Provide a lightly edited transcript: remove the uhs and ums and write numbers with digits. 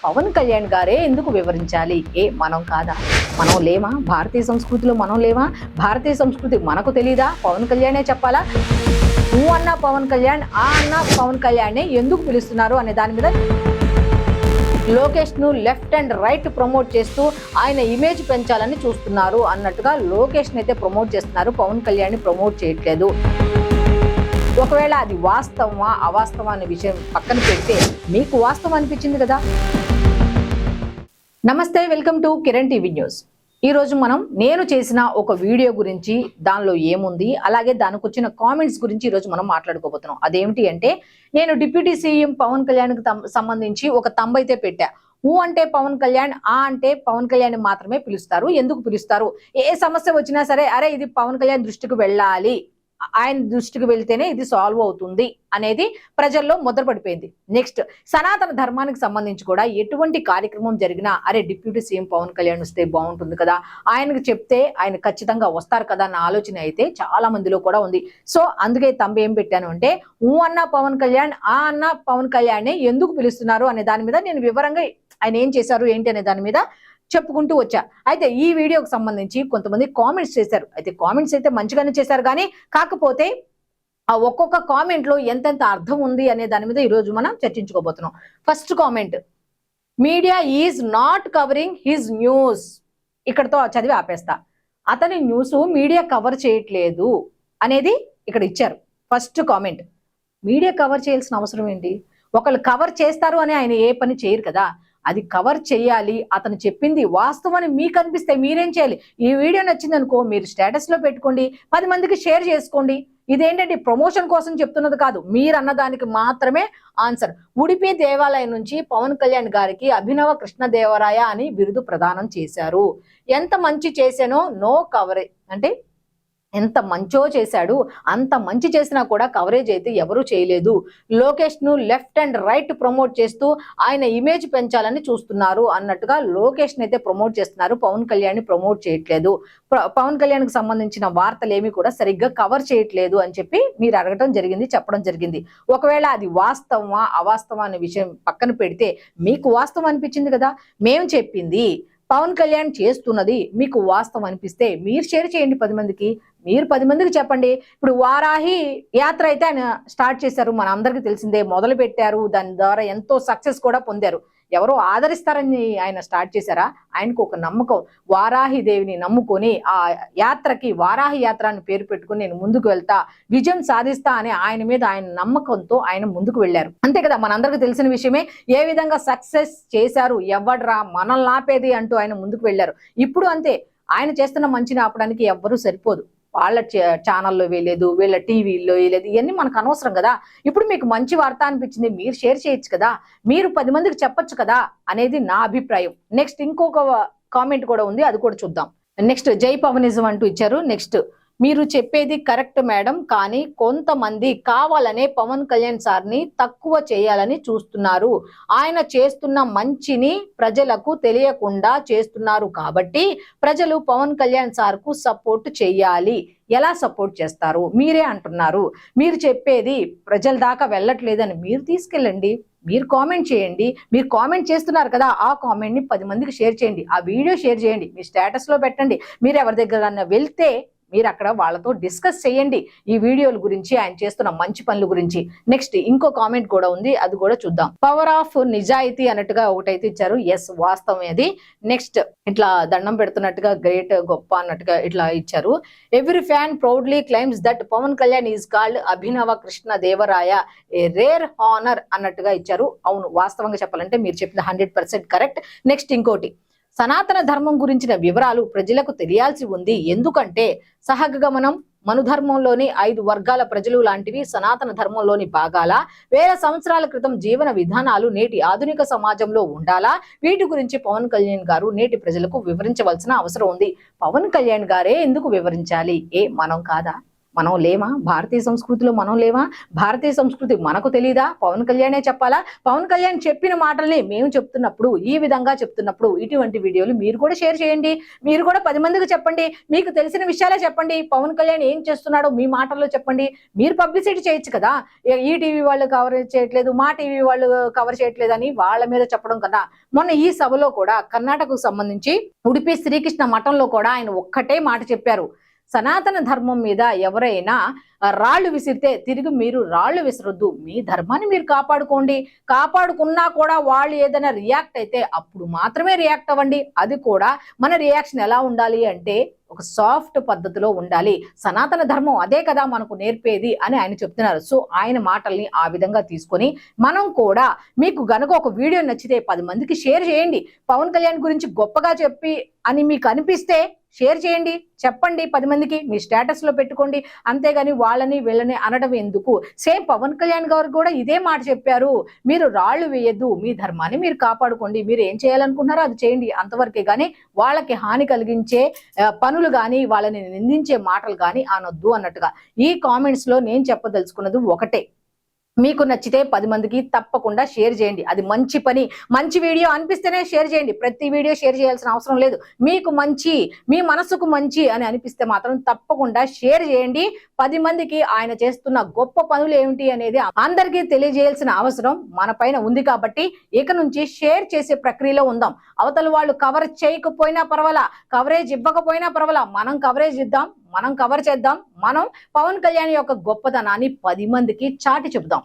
పవన్ కళ్యాణ్ గారే ఎందుకు వివరించాలి? మనం కాదా? మనం లేమా? భారతీయ సంస్కృతిలో మనం లేమా? భారతీయ సంస్కృతి మనకు తెలీదా? పవన్ కళ్యాణే చెప్పాలా? నువ్వు అన్నా పవన్ కళ్యాణ్, ఆ అన్నా పవన్ కళ్యాణ్ ఎందుకు పిలుస్తున్నారు అనే దాని మీద లోకేష్ ను లెఫ్ట్ అండ్ రైట్ ప్రమోట్ చేస్తూ ఆయన ఇమేజ్ పెంచాలని చూస్తున్నారు అన్నట్టుగా లోకేష్ ని అయితే ప్రమోట్ చేస్తున్నారు, పవన్ కళ్యాణ్ ని ప్రమోట్ చేయట్లేదు. ఒకవేళ అది వాస్తవమా అవాస్తవమా అనే విషయం పక్కన పెడితే మీకు వాస్తవం అనిపించింది కదా. నమస్తే, welcome to Kiran TV news. ఈరోజు నేను చేసిన ఒక వీడియో గురించి, దానిలో ఏముంది, అలాగే దానికి వచ్చిన కామెంట్స్ గురించి ఈరోజు మనం మాట్లాడుకోబోతున్నాం. అదేమిటి అంటే, నేను డిప్యూటీ సీఎం పవన్ కళ్యాణ్కి సంబంధించి ఒక తంబు అయితే పెట్టా. ఊ అంటే పవన్ కళ్యాణ్, ఆ అంటే పవన్ కళ్యాణ్ మాత్రమే పిలుస్తారు. ఎందుకు పిలుస్తారు? ఏ సమస్య వచ్చినా సరే, అరే ఇది పవన్ కళ్యాణ్ దృష్టికి వెళ్ళాలి, ఆయన దృష్టికి వెళ్తేనే ఇది సాల్వ్ అవుతుంది అనేది ప్రజల్లో ముద్రపడిపోయింది. నెక్స్ట్, సనాతన ధర్మానికి సంబంధించి కూడా ఎటువంటి కార్యక్రమం జరిగినా అరే డిప్యూటీ సీఎం పవన్ కళ్యాణ్ వస్తే బాగుంటుంది కదా, ఆయనకు చెప్తే ఆయన ఖచ్చితంగా వస్తారు కదా అన్న ఆలోచన అయితే చాలా మందిలో కూడా ఉంది. సో అందుకే తంబు ఏం పెట్టాను అంటే, ఊ అన్న పవన్ కళ్యాణ్, ఆ అన్న పవన్ కళ్యాణ్ ఎందుకు పిలుస్తున్నారు అనే దాని మీద నేను వివరంగా ఆయన ఏం చేశారు ఏంటి అనే దాని మీద చెప్పుకుంటూ వచ్చా. అయితే ఈ వీడియోకి సంబంధించి కొంతమంది కామెంట్స్ చేశారు. అయితే కామెంట్స్ అయితే మంచిగానే చేశారు, కానీ కాకపోతే ఆ ఒక్కొక్క కామెంట్ లో ఎంతెంత అర్థం ఉంది అనే దాని మీద ఈరోజు మనం చర్చించుకోబోతున్నాం. First comment, media is not covering his news. ఇక్కడతో చదివి ఆపేస్తా. అతని న్యూస్ మీడియా కవర్ చేయట్లేదు అనేది ఇక్కడ ఇచ్చారు. ఫస్ట్ కామెంట్, మీడియా కవర్ చేయాల్సిన అవసరం ఏంటి? ఒకళ్ళు కవర్ చేస్తారు అని ఆయన ఏ పని చేయరు కదా. అది కవర్ చేయాలి. అతను చెప్పింది వాస్తవం అని మీకు అనిపిస్తే మీరేం చేయాలి? ఈ వీడియో నచ్చింది అనుకో, మీరు స్టేటస్ లో పెట్టుకోండి, 10 మందికి షేర్ చేసుకోండి. ఇదేంటంటే ప్రమోషన్ కోసం చెప్తున్నది కాదు, మీరు అన్నదానికి మాత్రమే ఆన్సర్. ఉడిపి దేవాలయం నుంచి పవన్ కళ్యాణ్ గారికి అభినవ కృష్ణదేవరాయ అని బిరుదు ప్రదానం చేశారు. ఎంత మంచి చేశానో నో కవరేజ్ అంటే, ఎంత మంచో చేశాడు, అంత మంచి చేసినా కూడా కవరేజ్ అయితే ఎవరూ చేయలేదు. లోకేష్ ను లెఫ్ట్ అండ్ రైట్ ప్రమోట్ చేస్తూ ఆయన ఇమేజ్ పెంచాలని చూస్తున్నారు అన్నట్టుగా లోకేష్ అయితే ప్రమోట్ చేస్తున్నారు, పవన్ కళ్యాణ్ ని ప్రమోట్ చేయట్లేదు. పవన్ కళ్యాణ్ కి సంబంధించిన వార్తలు ఏమి కూడా సరిగ్గా కవర్ చేయట్లేదు అని చెప్పి మీరు అడగటం జరిగింది, చెప్పడం జరిగింది. ఒకవేళ అది వాస్తవమా అవాస్తవమా అనే విషయం పక్కన పెడితే మీకు వాస్తవం అనిపించింది కదా. మేము చెప్పింది, పవన్ కళ్యాణ్ చేస్తున్నది మీకు వాస్తవం అనిపిస్తే మీరు షేర్ చేయండి 10 మందికి. మీరు 10 మందికి చెప్పండి. ఇప్పుడు వారాహి యాత్ర అయితే ఆయన స్టార్ట్ చేశారు, మన అందరికీ తెలిసిందే, మొదలు పెట్టారు, దాని ద్వారా ఎంతో సక్సెస్ కూడా పొందారు. ఎవరో ఆదరిస్తారని ఆయన స్టార్ట్ చేశారా? ఆయనకు ఒక నమ్మకం, వారాహి దేవిని నమ్ముకొని ఆ యాత్రకి వారాహి యాత్ర అని పేరు పెట్టుకుని నేను ముందుకు వెళ్తా, విజయం సాధిస్తా అనే ఆయన మీద ఆయన నమ్మకంతో ఆయన ముందుకు వెళ్ళారు. అంతే కదా, మనందరికీ తెలిసిన విషయమే. ఏ విధంగా సక్సెస్ చేశారు, ఎవడ్రా మనల్ని ఆపేది అంటూ ఆయన ముందుకు వెళ్ళారు. ఇప్పుడు అంతే, ఆయన చేస్తున్న మంచిని ఆపడానికి ఎవ్వరూ సరిపోదు. వాళ్ళ ఛానల్లో వేయలేదు, వీళ్ళ టీవీల్లో వేయలేదు, ఇవన్నీ మనకు అనవసరం కదా. ఇప్పుడు మీకు మంచి వార్త అనిపించింది, మీరు షేర్ చేయొచ్చు కదా, మీరు 10 మందికి చెప్పొచ్చు కదా అనేది నా అభిప్రాయం. నెక్స్ట్ ఇంకొక కామెంట్ కూడా ఉంది, అది కూడా చూద్దాం. నెక్స్ట్, జై పవనిజం అంటూ ఇచ్చారు. నెక్స్ట్, మీరు చెప్పేది కరెక్ట్ మేడం, కానీ కొంతమంది కావాలనే పవన్ కళ్యాణ్ సార్ని తక్కువ చేయాలని చూస్తున్నారు. ఆయన చేస్తున్న మంచిని ప్రజలకు తెలియకుండా చేస్తున్నారు కాబట్టి ప్రజలు పవన్ కళ్యాణ్ సార్కు సపోర్ట్ చేయాలి. ఎలా సపోర్ట్ చేస్తారు? మీరే అంటున్నారు, మీరు చెప్పేది ప్రజల దాకా వెళ్ళట్లేదని మీరు తీసుకెళ్ళండి, మీరు కామెంట్ చేయండి. మీరు కామెంట్ చేస్తున్నారు కదా, ఆ కామెంట్ ని 10 మందికి షేర్ చేయండి, ఆ వీడియో షేర్ చేయండి, మీ స్టేటస్ లో పెట్టండి. మీరు ఎవరి దగ్గర వెళ్తే మీరు అక్కడ వాళ్ళతో డిస్కస్ చేయండి ఈ వీడియోల గురించి, ఆయన చేస్తున్న మంచి పనుల గురించి. నెక్స్ట్ ఇంకో కామెంట్ కూడా ఉంది, అది కూడా చూద్దాం. పవర్ ఆఫ్ నిజాయితీ అన్నట్టుగా ఒకటైతే ఇచ్చారు. ఎస్, వాస్తవం అది. నెక్స్ట్, ఇట్లా దండం పెడుతున్నట్టుగా గ్రేట్, గొప్ప అన్నట్టుగా ఇట్లా ఇచ్చారు. Every fan proudly claims that Pawan Kalyan is called Abhinava Krishna Devaraya, a rare honour అన్నట్టుగా ఇచ్చారు. అవును, వాస్తవంగా చెప్పాలంటే మీరు చెప్పిన 100% కరెక్ట్. నెక్స్ట్ ఇంకోటి, సనాతన ధర్మం గురించిన వివరాలు ప్రజలకు తెలియాల్సి ఉంది. ఎందుకంటే సహగమనం మనుధర్మంలోని 5 వర్గాల ప్రజలు లాంటివి సనాతన ధర్మంలోని భాగాల, వేల సంవత్సరాల క్రితం జీవన విధానాలు నేటి ఆధునిక సమాజంలో ఉండాలా? వీటి గురించి పవన్ కళ్యాణ్ గారు నేటి ప్రజలకు వివరించవలసిన అవసరం ఉంది. పవన్ కళ్యాణ్ గారే ఎందుకు వివరించాలి? మనం కాదా? మనం లేమా? భారతీయ సంస్కృతిలో మనం లేమా? భారతీయ సంస్కృతి మనకు తెలీదా? పవన్ కళ్యాణే చెప్పాలా? పవన్ కళ్యాణ్ చెప్పిన మాటల్ని మేము చెప్తున్నప్పుడు, ఈ విధంగా చెప్తున్నప్పుడు ఇటువంటి వీడియోలు మీరు కూడా షేర్ చేయండి. మీరు కూడా 10 మందికి చెప్పండి. మీకు తెలిసిన విషయాలే చెప్పండి. పవన్ కళ్యాణ్ ఏం చేస్తున్నాడో మీ మాటల్లో చెప్పండి. మీరు పబ్లిసిటీ చేయొచ్చు కదా. ఈ టీవీ వాళ్ళు కవర్ చేయట్లేదు, మా టీవీ వాళ్ళు కవర్ చేయట్లేదు అని వాళ్ళ మీద చెప్పడం కదా. మొన్న ఈ సభలో కూడా కర్ణాటకకు సంబంధించి ఉడిపి శ్రీకృష్ణ మఠంలో కూడా ఆయన ఒక్కటే మాట చెప్పారు. సనాతన ధర్మం మీద ఎవరైనా రాళ్లు విసిరితే తిరిగి మీరు రాళ్లు విసరొద్దు. మీ ధర్మాన్ని మీరు కాపాడుకోండి. కాపాడుకున్నా కూడా వాళ్ళు ఏదైనా రియాక్ట్ అయితే అప్పుడు మాత్రమే రియాక్ట్ అవ్వండి. అది కూడా మన రియాక్షన్ ఎలా ఉండాలి అంటే ఒక సాఫ్ట్ పద్ధతిలో ఉండాలి. సనాతన ధర్మం అదే కదా మనకు నేర్పేది అని ఆయన చెప్తున్నారు. సో ఆయన మాటల్ని ఆ విధంగా తీసుకొని మనం కూడా మీకు గనుక ఒక వీడియో నచ్చితే 10 మందికి షేర్ చేయండి. పవన్ కళ్యాణ్ గురించి గొప్పగా చెప్పి అని మీకు అనిపిస్తే షేర్ చేయండి, చెప్పండి 10 మందికి, మీ స్టేటస్ లో పెట్టుకోండి. అంతేగాని వాళ్ళని వీళ్ళని అనడం ఎందుకు? సేమ్ పవన్ కళ్యాణ్ గారు కూడా ఇదే మాట చెప్పారు. మీరు రాళ్లు వేయద్దు, మీ ధర్మాన్ని మీరు కాపాడుకోండి, మీరు ఏం చేయాలనుకుంటున్నారో అది చేయండి, అంతవరకే గానీ వాళ్ళకి హాని కలిగించే పనులు కానీ వాళ్ళని నిందించే మాటలు కానీ అనొద్దు అన్నట్టుగా. ఈ కామెంట్స్ లో నేను చెప్పదలుచుకున్నది ఒకటే, మీకు నచ్చితే 10 మందికి తప్పకుండా షేర్ చేయండి. అది మంచి పని, మంచి వీడియో అనిపిస్తేనే షేర్ చేయండి. ప్రతి వీడియో షేర్ చేయాల్సిన అవసరం లేదు. మీకు మంచి, మీ మనసుకు మంచి అని అనిపిస్తే మాత్రం తప్పకుండా షేర్ చేయండి. 10 మందికి ఆయన చేస్తున్న గొప్ప పనులు ఏమిటి అనేది అందరికీ తెలియజేయాల్సిన అవసరం మన పైన ఉంది. కాబట్టి ఇక నుంచి షేర్ చేసే ప్రక్రియలో ఉందాం. అవతల వాళ్ళు కవర్ చేయకపోయినా పర్వాలా, కవరేజ్ ఇవ్వకపోయినా పర్వాలా, మనం కవరేజ్ ఇద్దాం, మనం కవర్ చేద్దాం. మనం పవన్ కళ్యాణ్ యొక్క గొప్పతనాన్ని 10 మందికి చాటి చెబుదాం.